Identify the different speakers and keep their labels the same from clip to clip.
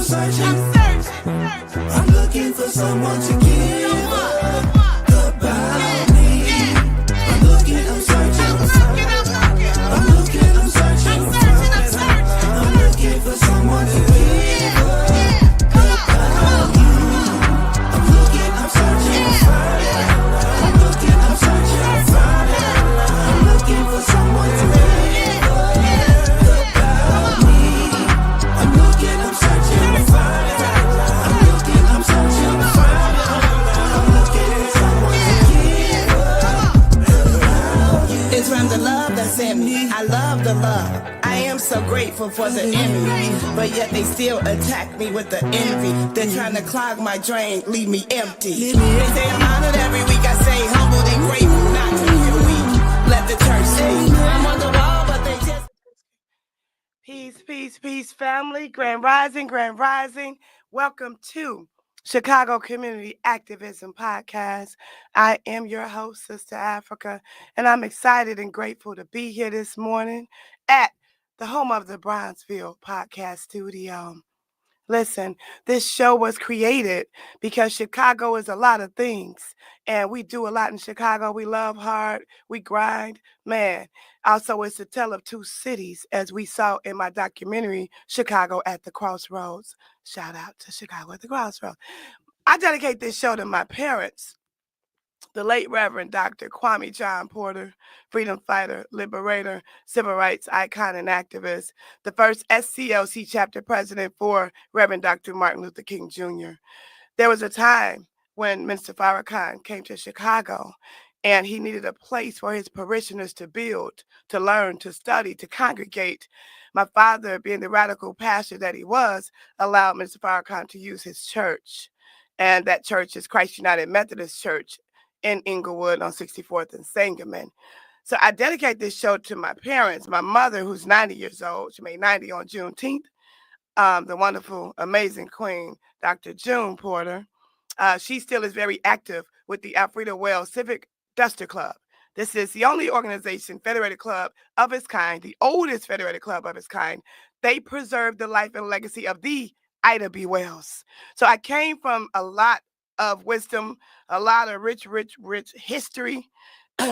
Speaker 1: searching. I'm looking for someone to give about me. I'm looking, I'm searching. I'm looking, I'm searching. I'm looking for someone to give about you. I'm looking, I'm searching. I'm looking, I'm searching. I'm looking for someone to give about me. I'm looking, I'm searching. I'm looking, I'm searching. I'm looking for someone to give about you.
Speaker 2: It's from the love that's in me. I love the love. I am so grateful for the enemy, but yet they still attack me with the envy. They're trying to clog my drain, leave me empty. They say I'm honored every week. I say humbled and grateful, not to feel weak. Let the church say I'm on the wall, but they just...
Speaker 3: Peace, peace, peace, family. Grand Rising, Grand Rising. Welcome to Chicago Community Activism Podcast. I am your host, Sista Afrika, and I'm excited and grateful to be here this morning at the home of the Bronzeville Podcast Studio. Listen, this show was created because Chicago is a lot of things, and we do a lot in Chicago. We love hard, we grind, man. Also, it's a tale of two cities, as we saw in my documentary, Chicago at the Crossroads. Shout out to Chicago at the Crossroads. I dedicate this show to my parents, the late Reverend Dr. Kwame John Porter, freedom fighter, liberator, civil rights icon, and activist, the first SCLC chapter president for Reverend Dr. Martin Luther King Jr. There was a time when Minister Farrakhan came to Chicago, and he needed a place for his parishioners to build, to learn, to study, to congregate. My father, being the radical pastor that he was, allowed Minister Farrakhan to use his church. And that church is Christ United Methodist Church in Inglewood on 64th and Sangamon. So I dedicate this show to my parents, my mother, who's 90 years old. She made 90 on Juneteenth. The wonderful, amazing Queen, Dr. June Porter. She still is very active with the Alfreda Wells Civic Duster Club. This is the only organization, federated club of its kind, the oldest federated club of its kind. They preserve the life and legacy of the Ida B. Wells. So I came from a lot of wisdom, a lot of rich history,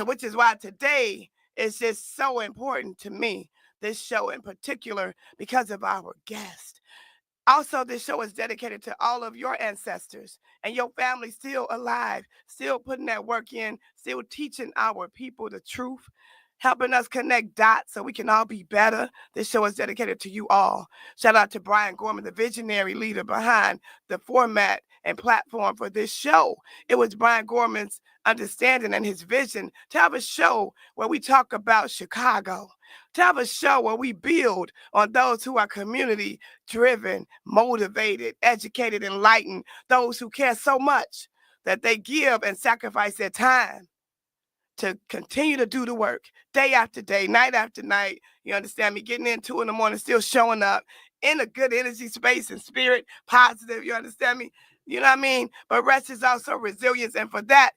Speaker 3: which is why today is just so important to me, this show in particular, because of our guest. Also, this show is dedicated to all of your ancestors and your family still alive, still putting that work in, still teaching our people the truth, helping us connect dots so we can all be better. This show is dedicated to you all. Shout out to Brian Gorman, the visionary leader behind the format and platform for this show. It was Brian Gorman's understanding and his vision to have a show where we talk about Chicago, to have a show where we build on those who are community driven, motivated, educated, enlightened, those who care so much that they give and sacrifice their time to continue to do the work day after day, night after night. You understand me? Getting in 2 a.m, still showing up in a good energy space and spirit, positive. You understand me? You know what I mean? But rest is also resilience. And for that,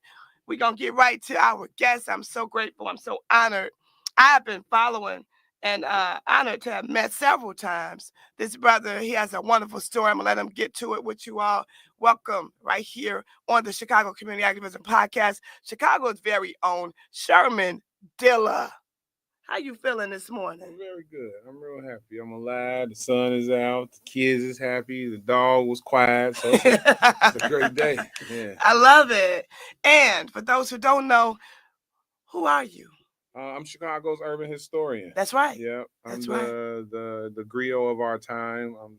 Speaker 3: we're going to get right to our guest. I'm so grateful. I'm so honored. I have been following and honored to have met several times. This brother, he has a wonderful story. I'm going to let him get to it with you all. Welcome right here on the Chicago Community Activism Podcast, Chicago's very own Sherman Dilla. How you feeling this morning?
Speaker 4: I'm very good. I'm real happy. I'm alive. The sun is out. The kids is happy. The dog was quiet. So it's a great day. Yeah.
Speaker 3: I love it. And for those who don't know, who are you?
Speaker 4: I'm Chicago's urban historian.
Speaker 3: That's right.
Speaker 4: Yeah. I'm
Speaker 3: That's
Speaker 4: the griot of our time. I'm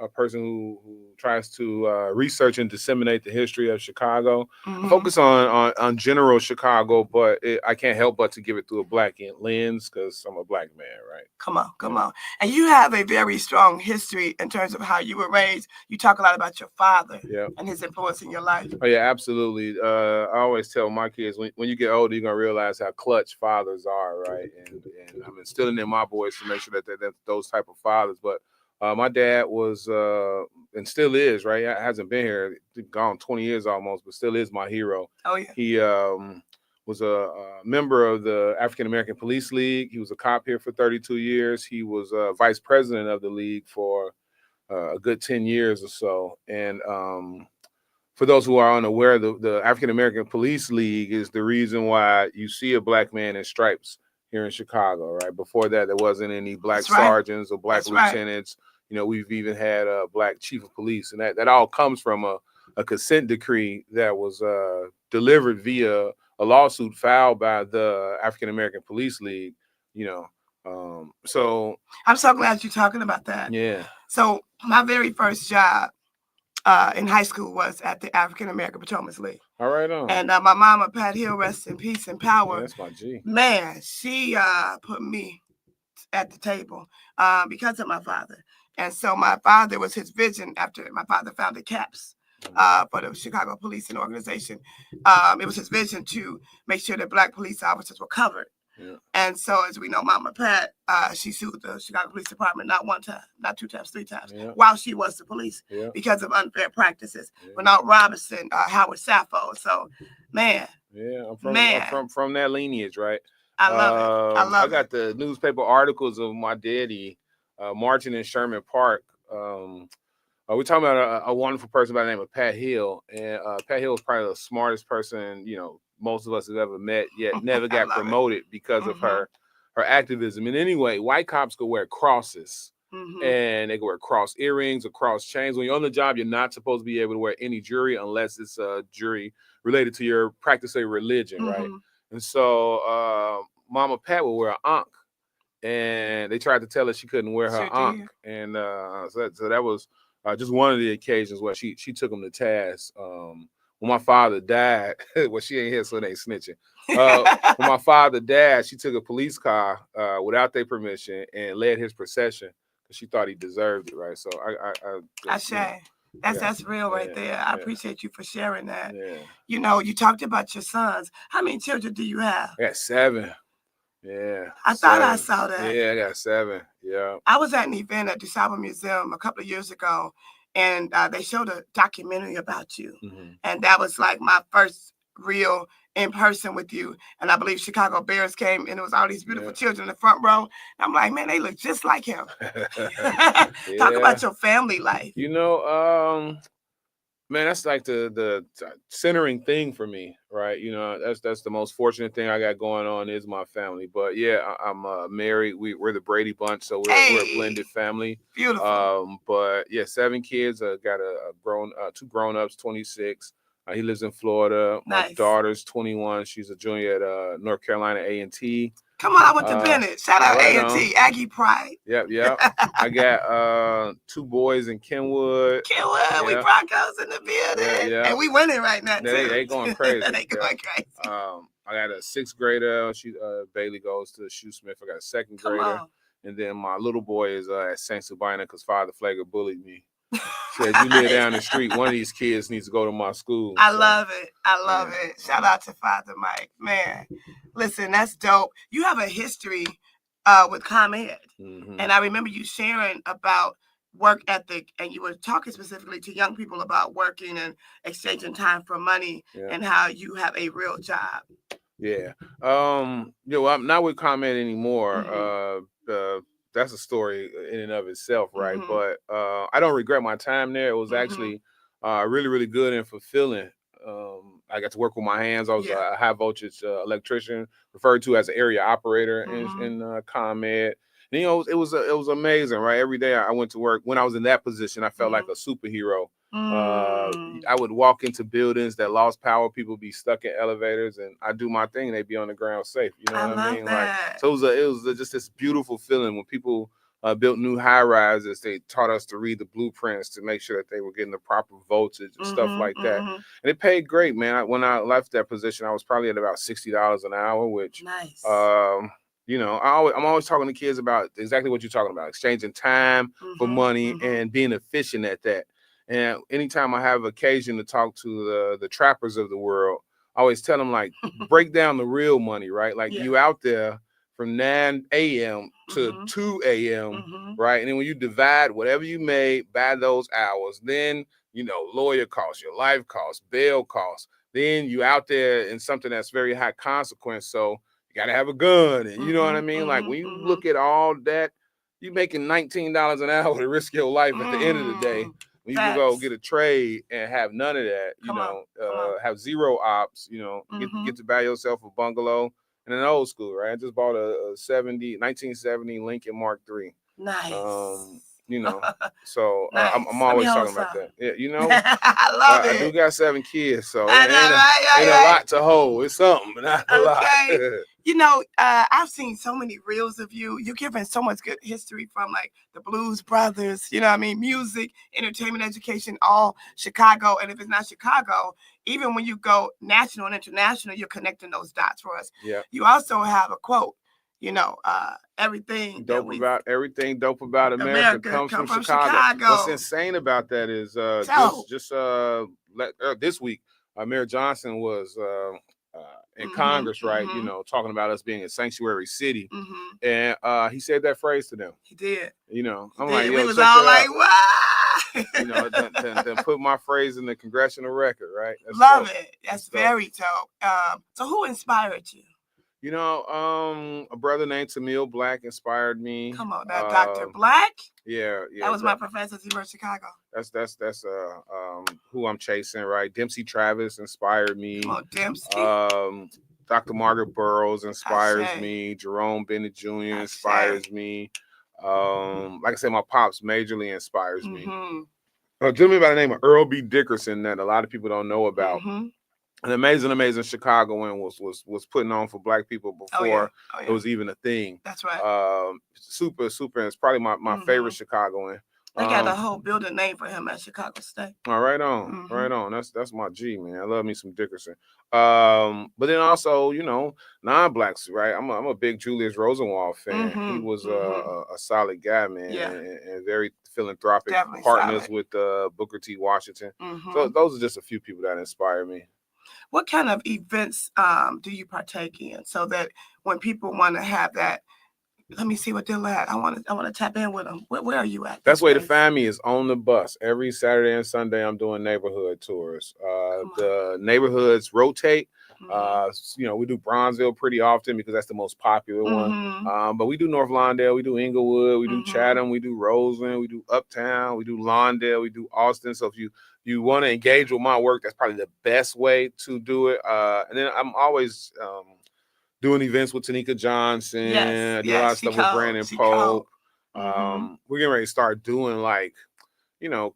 Speaker 4: a person who tries to research and disseminate the history of Chicago.
Speaker 3: Mm-hmm.
Speaker 4: Focus on general Chicago, but I can't help but to give it through a black lens because I'm a black man, right?
Speaker 3: Come on. And you have a very strong history in terms of how you were raised. You talk a lot about your father and his influence in your life.
Speaker 4: Oh, yeah, absolutely. I always tell my kids, when you get older, you're going to realize how clutch fathers are, right? And I'm instilling in my boys to make sure that they're those type of fathers. But my dad was, and still is, right? Hasn't been here, gone 20 years almost, but still is my hero.
Speaker 3: Oh, yeah.
Speaker 4: He was a member of the African American Police League. He was a cop here for 32 years. He was vice president of the league for a good 10 years or so. And for those who are unaware, the African American Police League is the reason why you see a black man in stripes here in Chicago, right? Before that, there wasn't any black sergeants or black lieutenants. You know, we've even had a black chief of police, and that all comes from a consent decree that was delivered via a lawsuit filed by the African American Police League. You know, so
Speaker 3: I'm so glad you're talking about that.
Speaker 4: yeah.
Speaker 3: So my very first job in high school was at the African American Patrolmen's League.
Speaker 4: All right on.
Speaker 3: And my mama, Pat Hill, rest in peace and power.
Speaker 4: Yeah, that's my G.
Speaker 3: Man, she put me at the table because of my father. And so my father was his vision after my father founded CAPS for the Chicago Policing Organization. It was his vision to make sure that black police officers were covered.
Speaker 4: Yeah.
Speaker 3: And so, as we know, Mama Pat, she sued the Chicago Police Department not one time, not two times, three times, while she was the police because of unfair practices. Renard Robinson, Howard Sappho. So, man.
Speaker 4: Yeah, I'm from that lineage, right?
Speaker 3: I love it. I
Speaker 4: got the newspaper articles of my daddy marching in Sherman Park. We're talking about a wonderful person by the name of Pat Hill. And Pat Hill was probably the smartest person, you know, most of us have ever met, yet never got promoted because of her activism. And anyway, white cops could wear crosses and they could wear cross earrings or cross chains. When you're on the job, you're not supposed to be able to wear any jewelry unless it's a jewelry related to your practice of religion, right? And so Mama Pat would wear an ankh, and they tried to tell her she couldn't wear her ankh. And so that was just one of the occasions where she took him to task. When my father died, well, she ain't here, so they ain't snitching. When my father died, she took a police car without their permission and led his procession because she thought he deserved it, right? So
Speaker 3: that's real right there. I appreciate you for sharing that.
Speaker 4: Yeah.
Speaker 3: You know, you talked about your sons. How many children do you have?
Speaker 4: I got 7. Yeah.
Speaker 3: I thought I saw that.
Speaker 4: Yeah, I got 7. Yeah.
Speaker 3: I was at an event at the DeSable Museum a couple of years ago, and they showed a documentary about you. And that was like my first real in person with you. And I believe Chicago Bears came, and it was all these beautiful children in the front row. And I'm like, man, they look just like him. Talk about your family life.
Speaker 4: You know, man, that's like the centering thing for me, right? You know, that's the most fortunate thing I got going on is my family. But yeah, I'm married. We're the Brady Bunch, so we're a blended family.
Speaker 3: Beautiful.
Speaker 4: But yeah, 7 kids. Got a 2 grown-ups, 26. He lives in Florida.
Speaker 3: Nice.
Speaker 4: My daughter's 21. She's a junior at North Carolina A&T.
Speaker 3: Come on, I went to Bennett. Shout out A&T, Aggie Pride.
Speaker 4: Yep. I got 2 boys in Kenwood.
Speaker 3: We Broncos in the building. And we winning right now, too.
Speaker 4: They going crazy.
Speaker 3: They going crazy.
Speaker 4: I got a 6th grader. She Bailey goes to Shoesmith. I got a 2nd grader. And then my little boy is at St. Sabina because Father Flagger bullied me. Said, you live down the street. One of these kids needs to go to my school.
Speaker 3: I love it. Shout out to Father Mike. Man, listen, that's dope. You have a history with ComEd. And I remember you sharing about work ethic, and you were talking specifically to young people about working and exchanging time for money and how you have a real job.
Speaker 4: Yeah. I'm not with ComEd anymore. That's a story in and of itself, right? But I don't regret my time there. It was actually really, really good and fulfilling. I got to work with my hands. I was a high voltage electrician, referred to as an area operator in ComEd. And, you know, it was amazing, right? Every day I went to work. When I was in that position, I felt like a superhero. I would walk into buildings that lost power. People be stuck in elevators, and I do my thing. They'd be on the ground safe. You know what I mean?
Speaker 3: That.
Speaker 4: Like, so it was just this beautiful feeling when people built new high rises. They taught us to read the blueprints to make sure that they were getting the proper voltage and stuff like that. And it paid great, man. When I left that position, I was probably at about $60 an hour, which
Speaker 3: nice.
Speaker 4: You know, I'm always talking to kids about exactly what you're talking about: exchanging time for money and being efficient at that. And anytime I have occasion to talk to the trappers of the world, I always tell them, like, break down the real money, right? Like you out there from 9 a.m. to 2 a.m., right? And then when you divide whatever you made by those hours, then, you know, lawyer costs, your life costs, bail costs, then you out there in something that's very high consequence. So you got to have a gun. And you know what I mean? Like when you look at all that, you making $19 an hour to risk your life at the end of the day. When you can go get a trade and have none of that, have zero ops, get to buy yourself a bungalow and an old school, right? I just bought a 1970 Lincoln Mark III.
Speaker 3: Nice.
Speaker 4: So
Speaker 3: nice.
Speaker 4: I'm always talking about that. Yeah,
Speaker 3: I love it.
Speaker 4: I do got 7 kids, so
Speaker 3: I know,
Speaker 4: ain't a lot to hold. It's something, but not a lot.
Speaker 3: I've seen so many reels of you. You're giving so much good history from like the Blues Brothers, music, entertainment, education, all Chicago. And if it's not Chicago, even when you go national and international, you're connecting those dots for us.
Speaker 4: Yeah.
Speaker 3: You also have a quote. Everything
Speaker 4: dope about America comes from Chicago. What's insane about that is this week, Mayor Johnson was in Congress, right? Talking about us being a sanctuary city, and he said that phrase to them.
Speaker 3: He did.
Speaker 4: I'm like,
Speaker 3: we was all like, what?
Speaker 4: Then put my phrase in the congressional record, right?
Speaker 3: Love it. That's very dope. So who inspired you?
Speaker 4: A brother named Tamil Black inspired me.
Speaker 3: Come on, now, Dr. Black.
Speaker 4: Yeah.
Speaker 3: That was my professor at the University of Chicago.
Speaker 4: That's who I'm chasing, right? Dempsey Travis inspired me.
Speaker 3: Come on, Dempsey.
Speaker 4: Dr. Margaret Burroughs inspires me. Jerome Bennett Jr. inspires me. Like I said, my pops majorly inspires me. A gentleman by the name of Earl B. Dickerson that a lot of people don't know about. An amazing Chicagoan was putting on for Black people before it was even a thing.
Speaker 3: That's right.
Speaker 4: Super. It's probably my favorite Chicagoan.
Speaker 3: They got a whole building name for him at Chicago State.
Speaker 4: Right on. That's my G, man. I love me some Dickerson. But then also, non-Blacks, right? I'm a big Julius Rosenwald fan. He was a solid guy, man, and very philanthropic.
Speaker 3: Definitely
Speaker 4: partners
Speaker 3: solid.
Speaker 4: with Booker T. Washington. So those are just a few people that inspire me.
Speaker 3: What kind of events do you partake in so that when people want to have that? Let me see what Dilla at. I want to tap in with them. Where are you at?
Speaker 4: That's where to find me is on the bus. Every Saturday and Sunday, I'm doing neighborhood tours. The neighborhoods rotate. We do Bronzeville pretty often because that's the most popular one. But we do North Lawndale, we do Inglewood, we do Chatham, we do Roseland, we do Uptown, we do Lawndale, we do Austin. So if you want to engage with my work, that's probably the best way to do it. And then I'm always doing events with Tanika Johnson. I do a lot of stuff with Brandon Pope. We're getting ready to start doing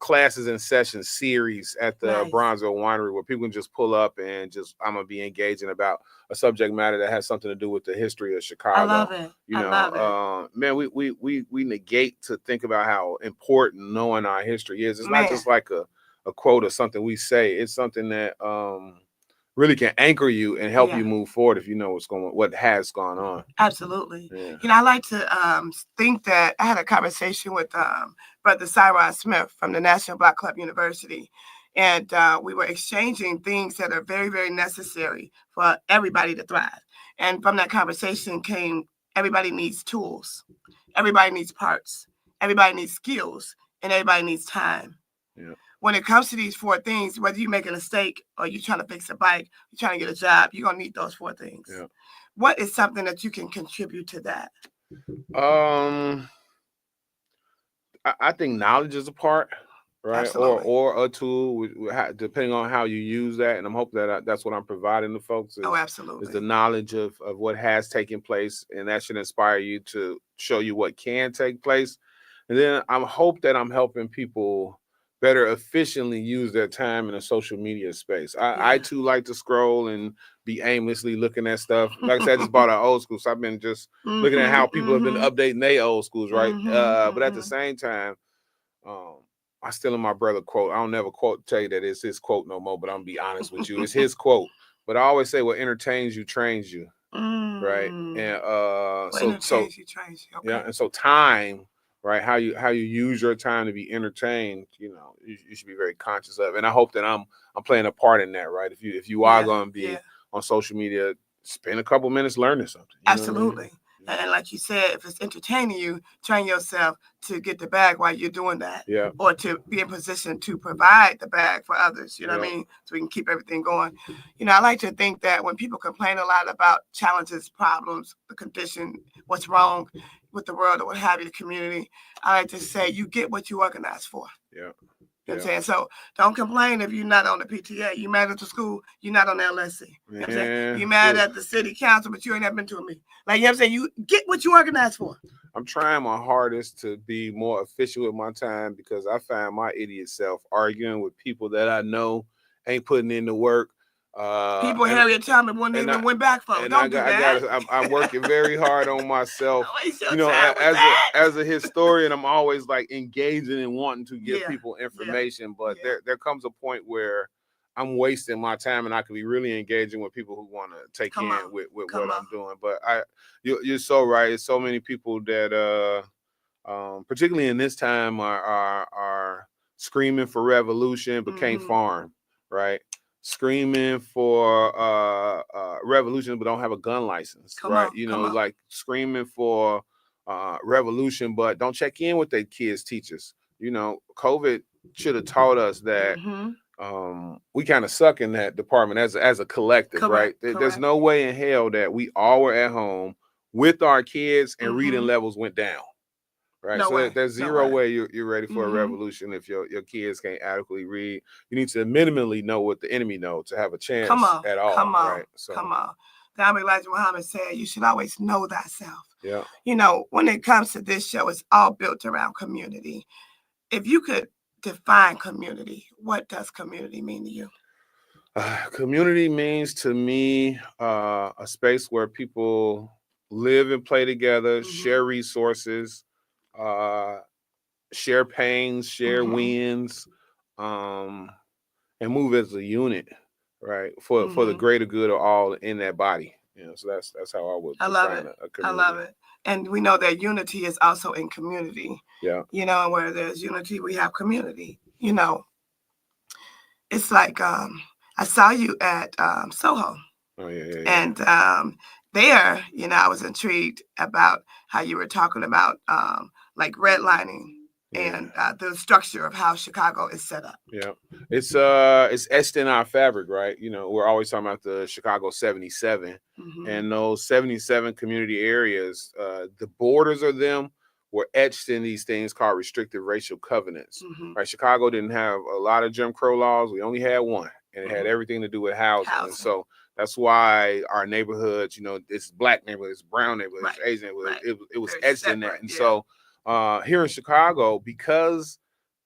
Speaker 4: classes and session series at the Bronzeville Winery where people can just pull up and I'm going to be engaging about a subject matter that has something to do with the history of Chicago.
Speaker 3: I love it. I love it.
Speaker 4: Man, we negate to think about how important knowing our history is. It's not just like a quote or something we say. It's something that really can anchor you and help you move forward if you know what has gone on.
Speaker 3: Absolutely.
Speaker 4: Yeah.
Speaker 3: I like to think that I had a conversation with Brother Cyrus Smith from the National Black Club University, and we were exchanging things that are very, very necessary for everybody to thrive. And from that conversation came, everybody needs tools, everybody needs parts, everybody needs skills, and everybody needs time.
Speaker 4: Yeah.
Speaker 3: When it comes to these 4 things, whether you make a mistake or you're trying to fix a bike, you're trying to get a job, you're going to need those 4 things.
Speaker 4: Yeah.
Speaker 3: What is something that you can contribute to that?
Speaker 4: I think knowledge is a part, right?
Speaker 3: Absolutely.
Speaker 4: Or a tool, depending on how you use that. And I'm hoping that's what I'm providing to folks.
Speaker 3: Absolutely.
Speaker 4: Is the knowledge of what has taken place. And that should inspire you to show you what can take place. And then I hope that I'm helping people better efficiently use their time in a social media space. I too like to scroll and be aimlessly looking at stuff. Like I said, I just bought an old school, so I've been just looking at how people have been updating their old schools, right? But at the same time, I still in my brother quote. I don't never tell you that it's his quote no more, but I'm gonna be honest with you. It's his quote. But I always say what entertains you trains you. Right. And
Speaker 3: entertains you trains you. Okay.
Speaker 4: Yeah, and so time, right? How you use your time to be entertained, you should be very conscious of. And I hope that I'm playing a part in that, right? If you are going to be on social media, spend a couple minutes learning something.
Speaker 3: Absolutely. And like you said, if it's entertaining you, train yourself to get the bag while you're doing that.
Speaker 4: Yeah.
Speaker 3: Or to be in position to provide the bag for others, you know what I mean? So we can keep everything going. You know, I like to think that when people complain a lot about challenges, problems, the condition, what's wrong with the world or what have you, the community, I like to say you get what you organize for.
Speaker 4: Yeah.
Speaker 3: You know what I'm saying? So don't complain if you're not on the PTA. You mad at the school, you're not on the LSC. You know what I'm saying? You mad at the city council, but you ain't never been to a meeting. Like, you know what I'm saying? You get what you organize for.
Speaker 4: I'm trying my hardest to be more efficient with my time because I find my idiot self arguing with people that I know ain't putting in the work.
Speaker 3: People Harriet Tubman wouldn't even went back for. Don't do that.
Speaker 4: I'm working very hard on myself.
Speaker 3: You know,
Speaker 4: as a historian, I'm always like engaging and wanting to give people information, but there comes a point where I'm wasting my time, and I could be really engaging with people who want to take with what I'm doing. But you're so right. It's so many people that, particularly in this time, are screaming for revolution but can't farm, right? Screaming for revolution but don't have a gun license, right? You know, like screaming for revolution but don't check in with their kids' teachers. You know, COVID should have taught us that we kind of suck in that department as a collective, right? There's no way in hell that we all were at home with our kids and reading levels went down. Right. So there's zero way you're ready for a revolution if your kids can't adequately read. You need to minimally know what the enemy knows to have a chance at all. Right? So,
Speaker 3: come on. The Honorable Elijah Muhammad said you should always know thyself.
Speaker 4: Yeah.
Speaker 3: You know, when it comes to this show, it's all built around community. If you could define community, what does community mean to you?
Speaker 4: Community means to me a space where people live and play together, share resources, share pains, share wins, and move as a unit, right? For the greater good of all in that body. You know, so that's how I would define
Speaker 3: love it.
Speaker 4: a community.
Speaker 3: I love it. And we know that unity is also in community.
Speaker 4: Yeah.
Speaker 3: You know, and where there's unity, we have community. You know, it's like I saw you at Soho.
Speaker 4: Oh yeah.
Speaker 3: And there, you know, I was intrigued about how you were talking about like redlining and the structure of how Chicago is set up.
Speaker 4: Yeah, it's etched in our fabric, right? You know, we're always talking about the Chicago 77 and those 77 community areas. The borders of them were etched in these things called restrictive racial covenants. Right? Chicago didn't have a lot of Jim Crow laws. We only had one, and it had everything to do with housing. And so that's why our neighborhoods, you know, it's black neighborhoods, it's brown neighborhoods, it's Asian neighborhoods. It was
Speaker 3: very
Speaker 4: etched in that.
Speaker 3: separate,
Speaker 4: And so here in Chicago, because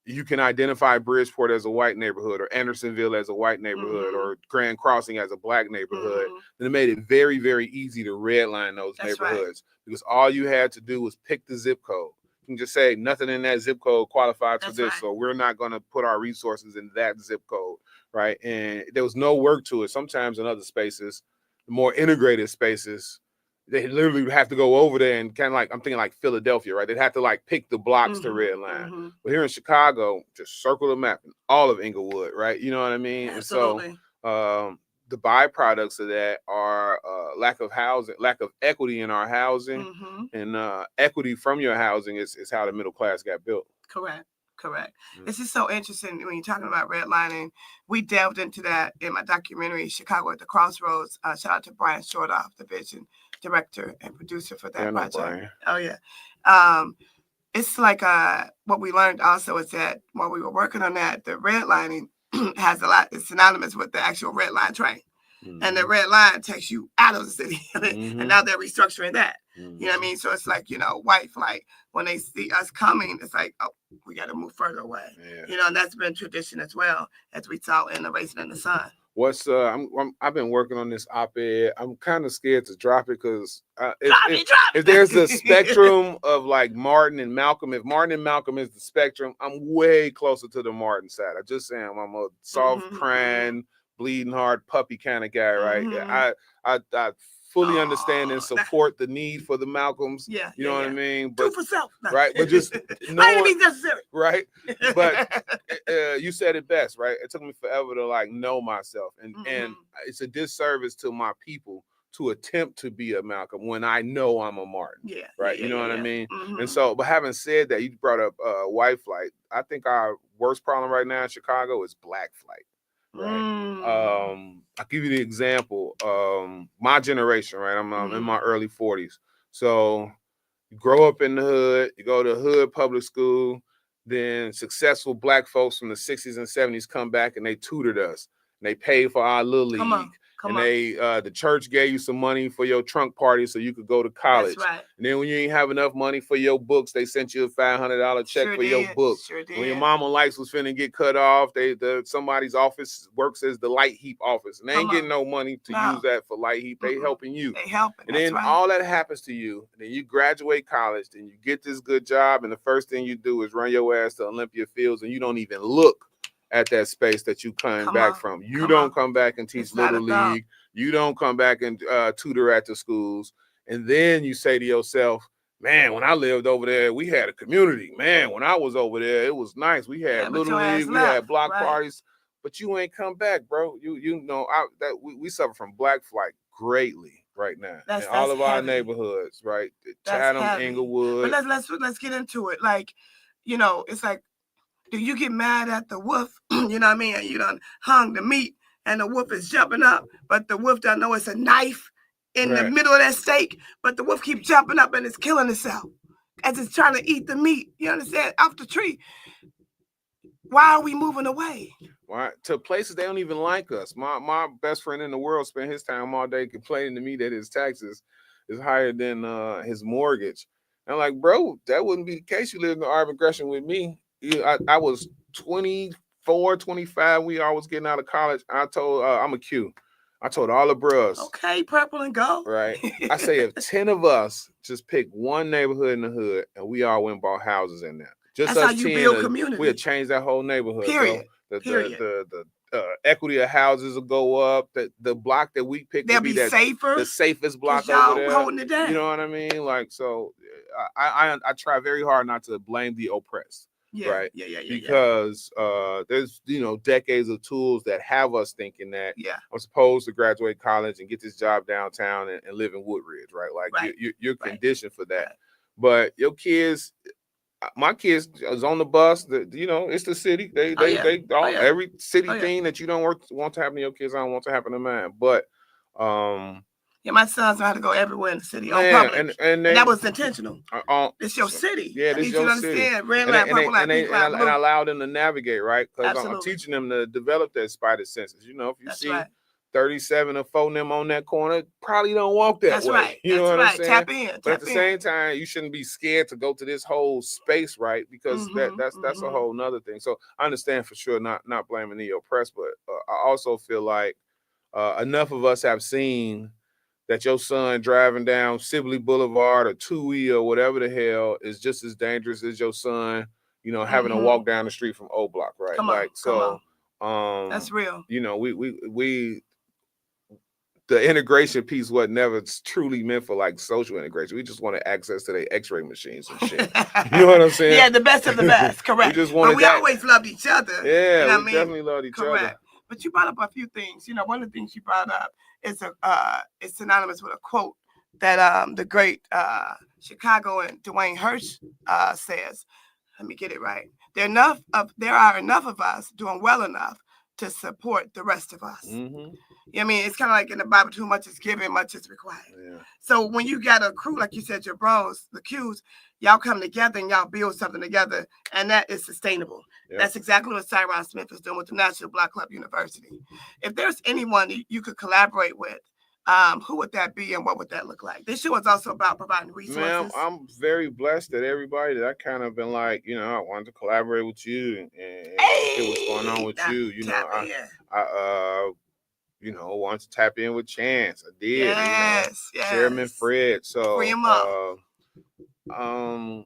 Speaker 4: you can identify Bridgeport as a white neighborhood or Andersonville as a white neighborhood or Grand Crossing as a black neighborhood, then it made it very, very easy to redline those neighborhoods because all you had to do was pick the zip code. You can just say nothing in that zip code qualifies for this, so we're not going to put our resources in that zip code, right? And there was no work to it. Sometimes in other spaces, the more integrated spaces, they literally would have to go over there and kind of like, I'm thinking like Philadelphia, right? They'd have to like pick the blocks to redline. But here in Chicago, just circle the map in all of Inglewood, right? You know what I mean?
Speaker 3: Absolutely.
Speaker 4: And so the byproducts of that are lack of housing, lack of equity in our housing, and equity from your housing is how the middle class got built.
Speaker 3: Correct. This is so interesting when you're talking about redlining. We delved into that in my documentary, Chicago at the Crossroads. Shout out to Brian Shortoff, the vision director and producer for that project.
Speaker 4: Brian.
Speaker 3: Oh, yeah. It's like what we learned also is that while we were working on that, the redlining has a lot, it's synonymous with the actual red line train. And the red line takes you out of the city. And now they're restructuring that. You know what I mean? So it's like, you know, white flight, when they see us coming, it's like, oh, we got to move further away. You know, and that's been tradition as well, as we saw in the Raisin in the Sun.
Speaker 4: What's I've been working on this op-ed. I'm kind of scared to drop it because if there's a spectrum of like Martin and Malcolm, if Martin and Malcolm is the spectrum, I'm way closer to the Martin side. I just say I'm a soft crying, bleeding heart puppy kind of guy, right? I fully understand and support the need for the Malcolms. You know what I mean? But,
Speaker 3: do for self,
Speaker 4: right? But just
Speaker 3: might be necessary,
Speaker 4: right? But you said it best, right? It took me forever to like know myself, and it's a disservice to my people to attempt to be a Malcolm when I know I'm a Martin.
Speaker 3: Yeah.
Speaker 4: Right.
Speaker 3: Yeah,
Speaker 4: You know what I
Speaker 3: yeah.
Speaker 4: mean?
Speaker 3: Mhm.
Speaker 4: And so, but having said that, you brought up white flight. I think our worst problem right now in Chicago is black flight. Right. I'll give you the example. My generation, right? I'm in my early 40s. So you grow up in the hood, you go to hood public school, then successful black folks from the 60s and 70s come back and they tutored us. And they paid for our little league.
Speaker 3: Come on.
Speaker 4: They the church gave you some money for your trunk party so you could go to college.
Speaker 3: That's right.
Speaker 4: And then when you ain't have enough money for your books, they sent you a $500 check for your book.
Speaker 3: Sure did.
Speaker 4: When your mama lights was finna get cut off, somebody's office works as the light heap office. And they ain't getting no money to use that for light heap. They helping you.
Speaker 3: They helping.
Speaker 4: And then all that happens to you. And then you graduate college, then you get this good job, and the first thing you do is run your ass to Olympia Fields, and you don't even look at that space that you came back from. You don't come back and teach Little League. You don't come back and tutor at the schools. And then you say to yourself, man, when I lived over there, we had a community. Man, when I was over there, it was nice. We had Little League, we had block parties. But you ain't come back, bro. You know we suffer from black flight greatly right now in all of our neighborhoods, right? Chatham, Inglewood.
Speaker 3: But let's get into it. Like, you know, it's like, do you get mad at the wolf? You know what I mean? You done hung the meat and the wolf is jumping up, but the wolf doesn't know it's a knife in the middle of that steak, but the wolf keeps jumping up and it's killing itself as it's trying to eat the meat. You understand? Off the tree. Why are we moving away?
Speaker 4: Right, to places they don't even like us. My best friend in the world spent his time all day complaining to me that his taxes is higher than his mortgage. And I'm like, bro, that wouldn't be the case. You live in urban Gresham with me. I was 24, 25. We always getting out of college. I told I'm a Q. I told all the bros.
Speaker 3: Okay, purple and gold.
Speaker 4: Right. I say if 10 of us just pick one neighborhood in the hood and we all went and bought houses in there. Just
Speaker 3: that's
Speaker 4: us
Speaker 3: how you
Speaker 4: 10,
Speaker 3: build community.
Speaker 4: We'll change that whole neighborhood.
Speaker 3: Period.
Speaker 4: So the equity of houses will go up. The block that we pick will be
Speaker 3: safer.
Speaker 4: The safest block
Speaker 3: y'all
Speaker 4: over there.
Speaker 3: Holding it down.
Speaker 4: You know what I mean? Like, so I try very hard not to blame the oppressed.
Speaker 3: Yeah,
Speaker 4: right?
Speaker 3: Yeah.
Speaker 4: Because there's decades of tools that have us thinking that I'm supposed to graduate college and get this job downtown and live in Woodridge, right? Like you're conditioned for that. Right. But your kids, my kids is on the bus. It's the city. Every city thing that you don't want to happen to your kids, I don't want to happen to mine. But
Speaker 3: my sons know how to go everywhere in the city on public, and that was intentional. It's your city.
Speaker 4: Yeah, this your city.
Speaker 3: Red light, purple light, pink light, blue.
Speaker 4: And I allow them to navigate, right? Because I'm teaching them to develop their spider senses. You know, if you see 37 or 4 of them on that corner, probably don't walk that way.
Speaker 3: Right.
Speaker 4: You know what I'm saying?
Speaker 3: Tap in.
Speaker 4: But at the same time, you shouldn't be scared to go to this whole space, right? Because that's a whole nother thing. So I understand for sure, not blaming the oppressed, but I also feel like enough of us have seen that your son driving down Sibley Boulevard or Toohey or whatever the hell is just as dangerous as your son, having to walk down the street from O Block, right?
Speaker 3: Come on. That's real.
Speaker 4: We the integration piece was never truly meant for like social integration. We just wanted access to their X-ray machines and shit. You know what I'm saying?
Speaker 3: Yeah, the best of the best. Correct.
Speaker 4: We
Speaker 3: always loved each other.
Speaker 4: Yeah, we definitely loved each other.
Speaker 3: But you brought up a few things. One of the things you brought up is it's synonymous with a quote that the great Chicago and Dwayne Hirsch says. Let me get it right. There are enough of us doing well enough to support the rest of us. Mm-hmm. I mean, it's kind of like in the Bible, too much is given, much is required. Yeah. So when you got a crew, like you said, your bros, the Qs, y'all come together and y'all build something together, and that is sustainable. Yep. That's exactly what Cyrus Smith is doing with the National Black Club University. If there's anyone you could collaborate with, who would that be and what would that look like? This show is also about providing resources.
Speaker 4: Ma'am, I'm very blessed that everybody that I kind of been like, I wanted to collaborate with you and see what's going on with you. I wanted to tap in with Chance. I did.
Speaker 3: Yes.
Speaker 4: Sherman, Fred. So
Speaker 3: free him up.
Speaker 4: Tanika.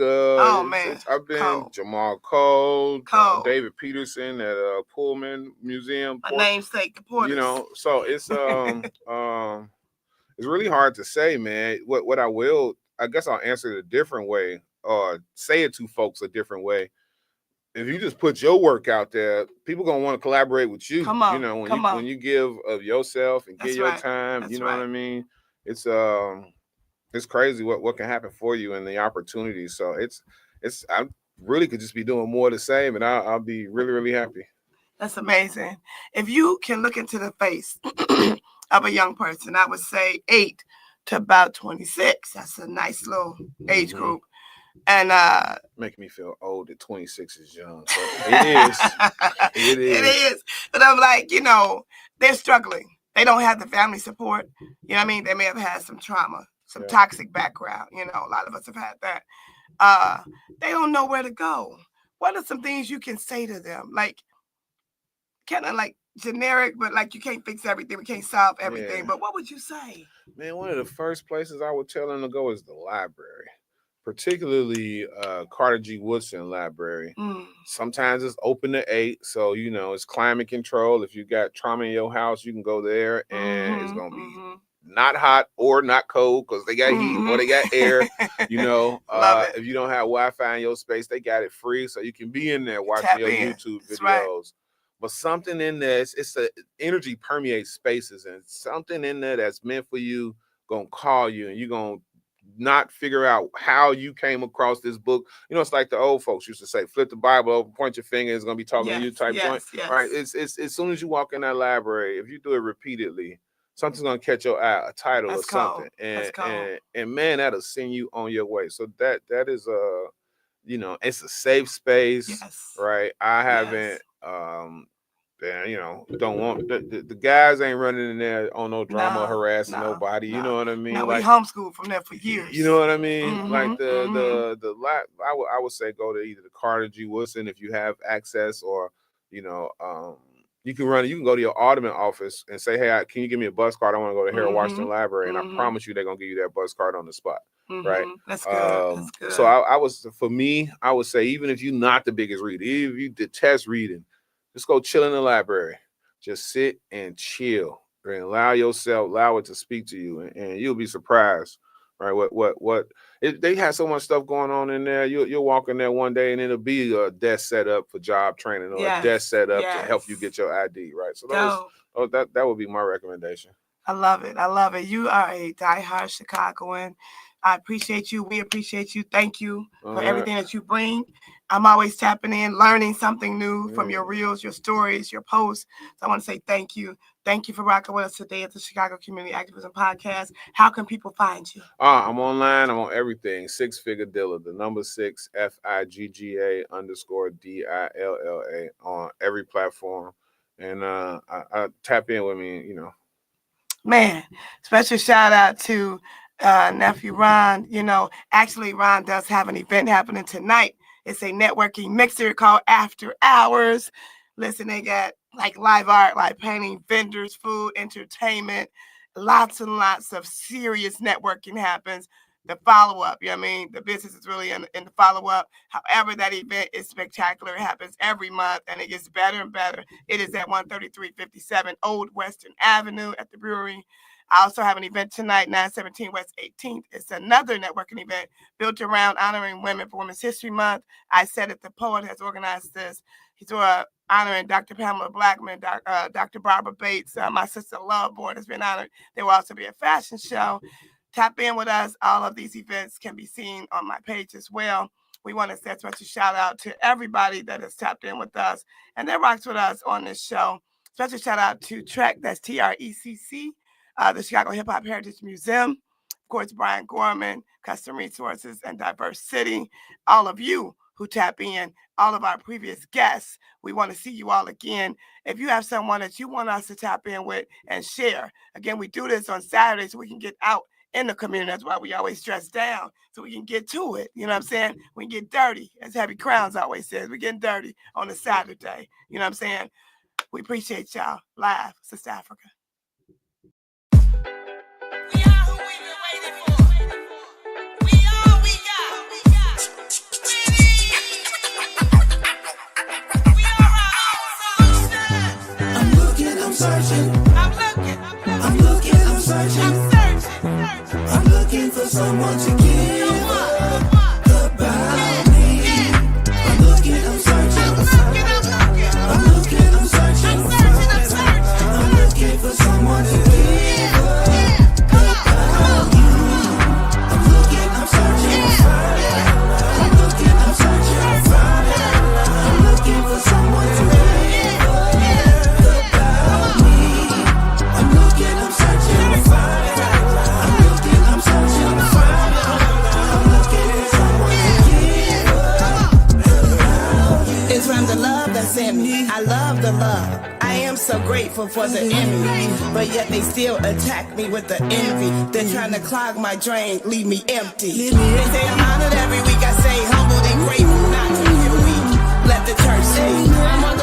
Speaker 3: Oh man,
Speaker 4: I've been Jamal Cole. David Peterson at Pullman Museum.
Speaker 3: My namesake, the Porters.
Speaker 4: So it's it's really hard to say, man. What I guess I'll answer it a different way or say it to folks a different way. if you just put your work out there, people gonna want to collaborate with you.
Speaker 3: Come on,
Speaker 4: you know, when you give of yourself and give your time, you know what I mean? It's crazy what can happen for you and the opportunity. So I really could just be doing more of the same, and I'll be really, really happy.
Speaker 3: That's amazing. If you can look into the face of a young person, I would say 8 to about 26. That's a nice little age group. And
Speaker 4: making me feel old at 26 is young. So it is. It is.
Speaker 3: But I'm like, you know, they're struggling. They don't have the family support. You know what I mean? They may have had some trauma, some toxic background. You know, a lot of us have had that. They don't know where to go. What are some things you can say to them? Like, kind of like generic, but like you can't fix everything. We can't solve everything. But what would you say?
Speaker 4: Man, one of the first places I would tell them to go is the library, particularly Carter G. Woodson Library. Sometimes it's open to 8, so you know it's climate control. If you got trauma in your house, you can go there, and it's gonna be not hot or not cold because they got heat or they got air. You know, if you don't have Wi-Fi in your space, they got it free, so you can be in there watching your YouTube videos. Right. But something in there, it's the energy permeates spaces, and something in there that's meant for you gonna call you, and you're gonna not figure out how you came across this book. You know, it's like the old folks used to say, flip the Bible over, point your finger, it's gonna be talking to you type joint. Right. It's as soon as you walk in that library, if you do it repeatedly, something's gonna catch your eye, a title or something. And man, that'll send you on your way. So that is you know, it's a safe space, right? I haven't you know, don't want the guys ain't running in there on no drama, harassing nobody. You know what I mean?
Speaker 3: No,
Speaker 4: like,
Speaker 3: we homeschooled from there for years.
Speaker 4: You know what I mean? Like I would say go to either the Carter G. Woodson if you have access, or you know, you can go to your alderman office and say, hey, can you give me a bus card? I want to go to Harold Washington Library, and I promise you they're gonna give you that bus card on the spot. Right.
Speaker 3: That's good. That's good.
Speaker 4: So I would say, even if you're not the biggest reader, even if you detest reading, just go chill in the library. Just sit and chill and allow it to speak to you, and you'll be surprised, right? They have so much stuff going on in there. You'll walk in there one day and it'll be a desk set up for job training, or a desk set up to help you get your ID, right? So that would be my recommendation.
Speaker 3: I love it. I love it. You are a diehard Chicagoan. I appreciate you. We appreciate you. Thank you for everything that you bring. I'm always tapping in, learning something new from your reels, your stories, your posts. So I want to say thank you. Thank you for rocking with us today at the Chicago Community Activism Podcast. How can people find you?
Speaker 4: I'm online. I'm on everything. 6 Figure Dilla, the number 6 FIGGA _DILLA on every platform. And I tap in with me, you know.
Speaker 3: Man, special shout out to nephew Ron. You know, actually Ron does have an event happening tonight. It's a networking mixer called After Hours. Listen, they got like live art, live painting, vendors, food, entertainment, lots and lots of serious networking happens. The follow-up, you know what I mean? The business is really in the follow-up. However, that event is spectacular. It happens every month, and it gets better and better. It is at 13357 Old Western Avenue at the brewery. I also have an event tonight, 917 West 18th. It's another networking event built around honoring women for Women's History Month. I Said It, the poet, has organized this. He's honoring Dr. Pamela Blackman, Dr. Barbara Bates. My sister Love Board has been honored. There will also be a fashion show. Tap in with us. All of these events can be seen on my page as well. We want to say a special shout out to everybody that has tapped in with us and that rocks with us on this show. Special shout out to TREC, that's TRECC. The Chicago Hip Hop Heritage Museum, of course, Brian Gorman, Custom Resources and Diverse City, all of you who tap in, all of our previous guests. We want to see you all again. If you have someone that you want us to tap in with and share, again, we do this on Saturdays so we can get out in the community. That's why we always dress down so we can get to it. You know what I'm saying? We can get dirty, as Heavy Crowns always says. We're getting dirty on a Saturday. You know what I'm saying? We appreciate y'all. Live, Sista Afrika.
Speaker 1: We are who we've been waiting for. We are, we got. We are our own solution. I'm looking, I'm searching. I'm looking, I'm searching. I'm looking for someone to give about me. I'm looking, I'm searching.
Speaker 2: I love the love. I am so grateful for the enemy, but yet they still attack me with the envy. They're trying to clog my drain, leave me empty. They say I'm honored every week. I say humbled and grateful, not to be weak. Let the church speak. I'm on